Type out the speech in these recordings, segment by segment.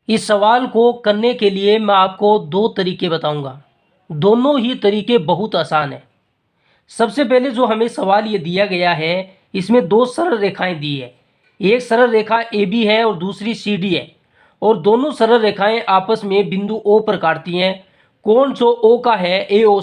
इस सवाल को करने के लिए मैं आपको दो तरीके बताऊंगा। दोनों ही तरीके बहुत आसान है। सबसे पहले जो हमें सवाल ये दिया गया है, इसमें दो सरल रेखाएं दी है। एक सरल रेखा ए बी है और दूसरी सी डी है, और दोनों सरल रेखाएं आपस में बिंदु ओ पर काटती हैं। कोण जो ओ का है ए ओ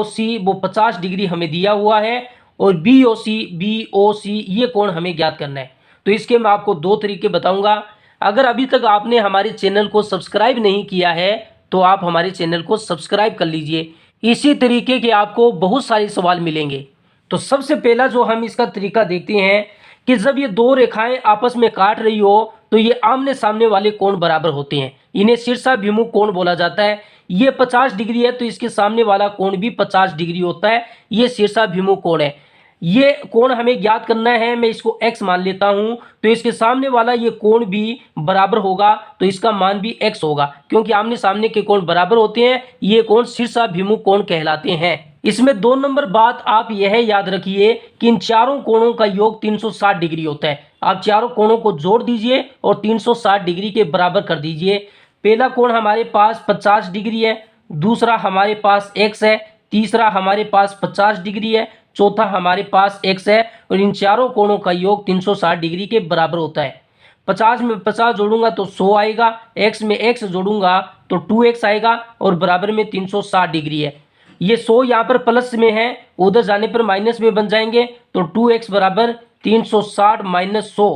सी वो 50 डिग्री हमें दिया हुआ है, और बी ओ सी ये कोण हमें ज्ञात करना है। तो इसके मैं आपको दो तरीके बताऊंगा। अगर अभी तक आपने हमारे चैनल को सब्सक्राइब नहीं किया है तो आप हमारे चैनल को सब्सक्राइब कर लीजिए। इसी तरीके के आपको बहुत सारे सवाल मिलेंगे। तो सबसे पहला जो हम इसका तरीका देखते हैं कि जब ये दो रेखाएं आपस में काट रही हो तो ये आमने सामने वाले कोण बराबर होते हैं। इन्हें शीर्षाभिमुख कोण बोला जाता है। ये 50 डिग्री है तो इसके सामने वाला कोण भी 50 डिग्री होता है। ये शीर्षाभिमुख कोण है। ये कोण हमें ज्ञात करना है, मैं इसको x मान लेता हूं, तो इसके सामने वाला ये कोण भी बराबर होगा तो इसका मान भी x होगा, क्योंकि आमने सामने के कोण बराबर होते हैं। ये कोण शीर्षाभिमुख कोण कहलाते हैं। इसमें 2 नंबर बात आप यह याद रखिए कि इन चारों कोणों का योग 360 डिग्री होता है। आप चारों कोणों को जोड़ दीजिए और 360 डिग्री के बराबर कर दीजिए। पहला कोण हमारे पास 50 डिग्री है, दूसरा हमारे पास x है, तीसरा हमारे पास 50 डिग्री है, चौथा हमारे पास x है, और इन चारों कोणों का योग 360 डिग्री के बराबर होता है। 50 में 50 जोड़ूंगा तो 100 आएगा, x में x जोड़ूंगा तो 2x आएगा, और बराबर में 360 डिग्री है। ये 100 यहाँ पर प्लस में है, उधर जाने पर माइनस में बन जाएंगे, तो 2x बराबर 360 माइनस 100।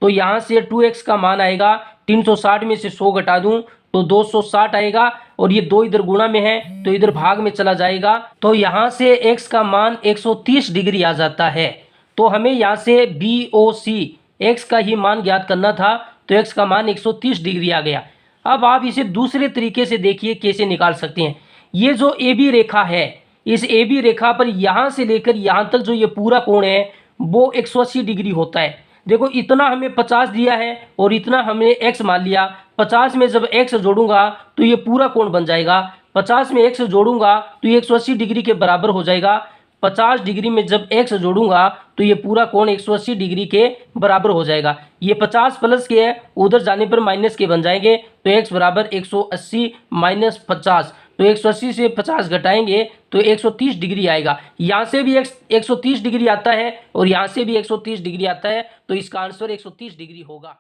तो यहाँ से 2x का मान आएगा, 360 में से 100 घटा दूं तो 260 आएगा, और ये 2 इधर गुणा में है तो इधर भाग में चला जाएगा, तो यहाँ से x का मान 130 डिग्री आ जाता है। तो हमें यहाँ से बी ओ सी x का ही मान ज्ञात करना था, तो x का मान 130 डिग्री आ गया। अब आप इसे दूसरे तरीके से देखिए कैसे निकाल सकते हैं। ये जो ए बी रेखा है, इस ए बी रेखा पर यहाँ से लेकर यहाँ तक जो ये पूरा कोण है वो 180 डिग्री होता है। देखो इतना हमें 50 दिया है और इतना हमने x मान लिया। 50 में जब x जोड़ूंगा तो ये पूरा कोण बन जाएगा। 50 में x जोड़ूंगा तो ये 180 डिग्री के बराबर हो जाएगा। 50 डिग्री में जब x जोड़ूंगा तो ये पूरा कोण 180 डिग्री के बराबर हो जाएगा। ये 50 प्लस के है, उधर जाने पर माइनस के बन जाएंगे, तो x बराबर 180 माइनस 50, तो 180 से 50 घटाएंगे तो 130 डिग्री आएगा। यहाँ से भी 130 डिग्री आता है और यहाँ से भी 130 डिग्री आता है, तो इसका आंसर 130 डिग्री होगा।